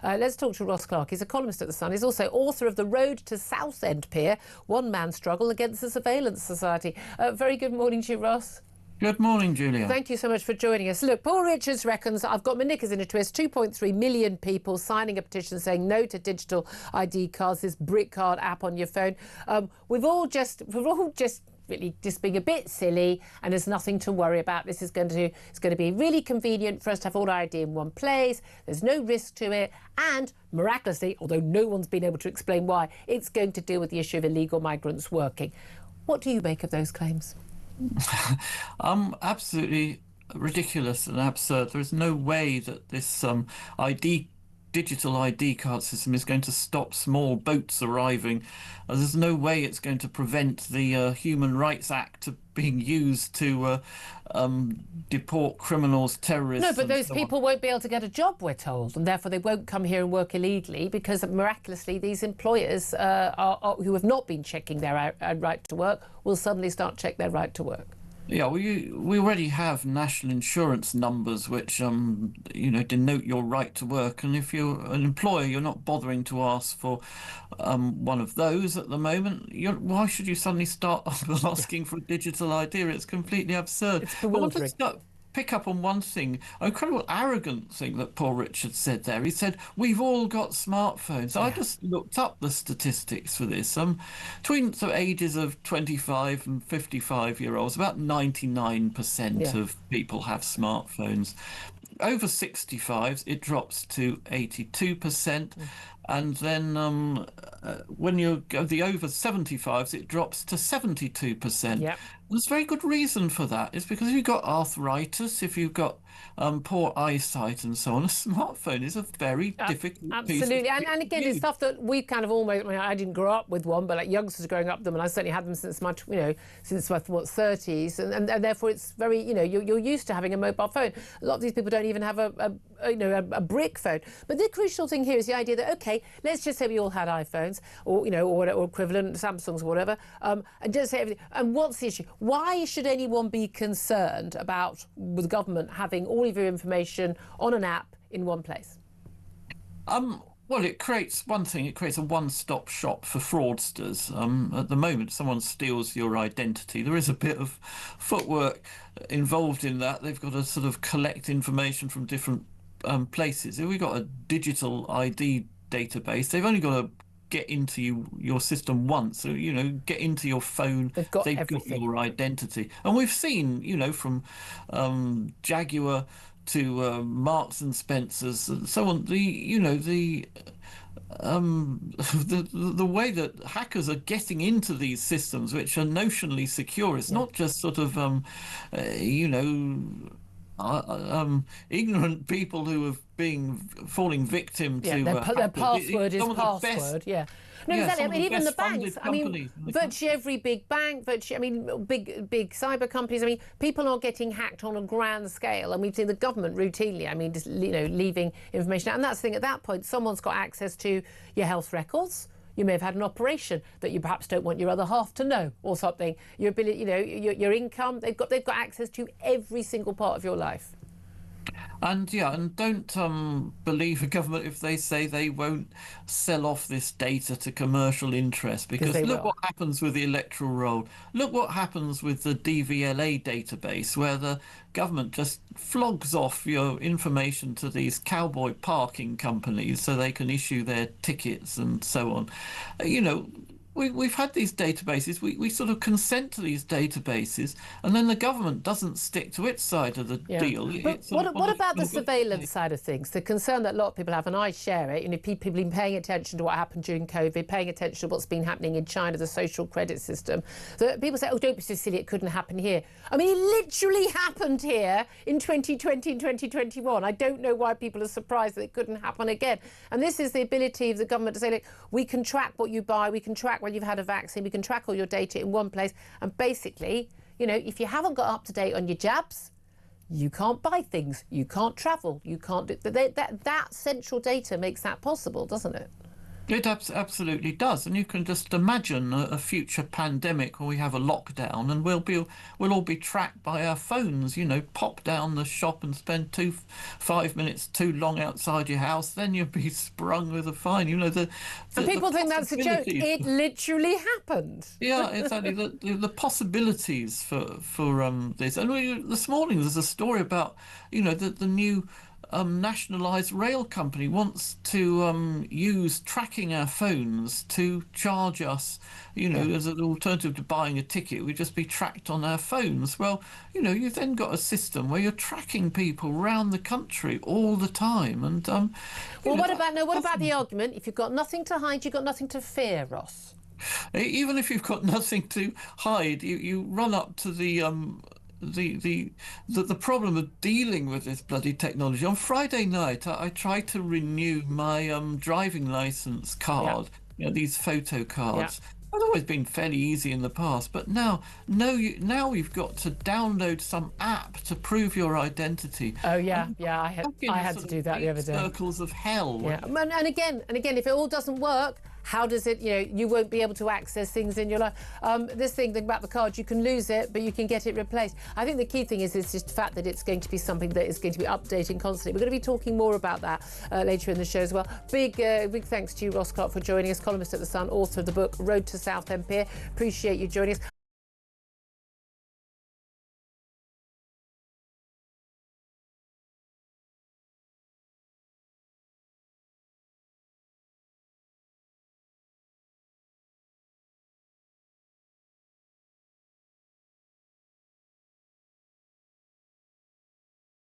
Let's talk to Ross Clark. He's a columnist at The Sun. He's also author of The Road to Southend Pier, One Man's Struggle Against the Surveillance Society. Very good morning to you, Ross. Good morning, Julia. Thank you so much for joining us. Look, Paul Richards reckons, I've got my knickers in a twist, 2.3 million people signing a petition saying no to digital ID cards, this brick card app on your phone. We're all just really just being a bit silly, and there's nothing to worry about. It's going to be really convenient for us to have all our ID in one place. There's no risk to it, and miraculously, although no one's been able to explain why, it's going to deal with the issue of illegal migrants working. What do you make of those claims? Absolutely ridiculous and absurd. There is no way that this digital ID card system is going to stop small boats arriving. There's no way it's going to prevent the Human Rights Act being used to deport criminals, terrorists. No, but those people won't be able to get a job, we're told, and therefore they won't come here and work illegally because miraculously these employers who have not been checking their right to work will suddenly start check their right to work. Yeah, we already have national insurance numbers which denote your right to work, and if you're an employer, you're not bothering to ask for one of those at the moment. Why should you suddenly start asking for a digital ID? It's completely absurd. It's bewildering. Pick up on one thing, an incredible arrogant thing that Paul Richards said there. He said, we've all got smartphones. Yeah. I just looked up the statistics for this. Between the ages of 25 and 55-year-olds, about 99% of people have smartphones. Over 65s, it drops to 82%. And then when you go the over 75s, it drops to 72%. Yep. There's very good reason for that. It's because if you've got arthritis, if you've got poor eyesight and so on, a smartphone is a very difficult absolutely. piece. And again, it's stuff that we've kind of almost, I didn't grow up with one, but like youngsters growing up with them, and I certainly had them since my 30s, and therefore it's very, you're used to having a mobile phone. A lot of these people don't even have a brick phone. But the crucial thing here is the idea that, okay, let's just say we all had iPhones or equivalent Samsungs or whatever, and just say everything. And what's the issue? Why should anyone be concerned about the government having all of your information on an app in one place? Well, it creates a one-stop shop for fraudsters. At the moment, someone steals your identity. There is a bit of footwork involved in that. They've got to sort of collect information from different places. If we've got a digital ID database, they've only got to get into your system once. So, get into your phone. They've got your identity. And we've seen, from Jaguar to Marks and Spencer's and so on, the way that hackers are getting into these systems, which are notionally secure, it's not just sort of ignorant people who have been falling victim to their password is password. No, exactly. I mean, even the banks. Virtually every big bank, big cyber companies. People are getting hacked on a grand scale, and we've seen the government routinely. Just leaving information out. And that's the thing. At that point, someone's got access to your health records. You may have had an operation that you perhaps don't want your other half to know, or something. Your ability, your income. They've got access to every single part of your life. And don't believe the government if they say they won't sell off this data to commercial interests, because look what happens with the electoral roll. Look what happens with the DVLA database, where the government just flogs off your information to these cowboy parking companies so they can issue their tickets and so on. We've had these databases, we sort of consent to these databases, and then the government doesn't stick to its side of the deal. But what about the surveillance side of things? The concern that a lot of people have, and I share it, people have been paying attention to what happened during COVID, paying attention to what's been happening in China, the social credit system. So people say, oh, don't be so silly, it couldn't happen here. It literally happened here in 2020 and 2021. I don't know why people are surprised that it couldn't happen again. And this is the ability of the government to say, look, we can track what you buy, we can track when you've had a vaccine, we can track all your data in one place, and basically, if you haven't got up to date on your jabs, you can't buy things, you can't travel, you can't do that central data makes that possible, doesn't it? It absolutely does, and you can just imagine a future pandemic where we have a lockdown, and we'll all be tracked by our phones. You know, pop down the shop and spend 5 minutes too long outside your house, then you'll be sprung with a fine. You know, and people think that's a joke. It literally happened. Yeah, exactly. The possibilities for this, and this morning there's a story about, you know, the new nationalised rail company wants to use tracking our phones to charge us, you know, as an alternative to buying a ticket. We'd just be tracked on our phones. Well, you know, you've then got a system where you're tracking people around the country all the time. And well, what about the argument? If you've got nothing to hide, you've got nothing to fear, Ross. Even if you've got nothing to hide, you run up to the problem of dealing with this bloody technology. On Friday night, I tried to renew my driving license card. You know, these photo cards. It's always been fairly easy in the past, but now we've got to download some app to prove your identity. Oh yeah, I had to do that the other day. Circles of hell. Yeah, and again, if it all doesn't work, how does it, you know, you won't be able to access things in your life. This thing about the card, you can lose it, but you can get it replaced. I think the key thing is just the fact that it's going to be something that is going to be updating constantly. We're going to be talking more about that later in the show as well. Big thanks to you, Ross Clark, for joining us, columnist at The Sun, author of the book Road to South Empire. Appreciate you joining us.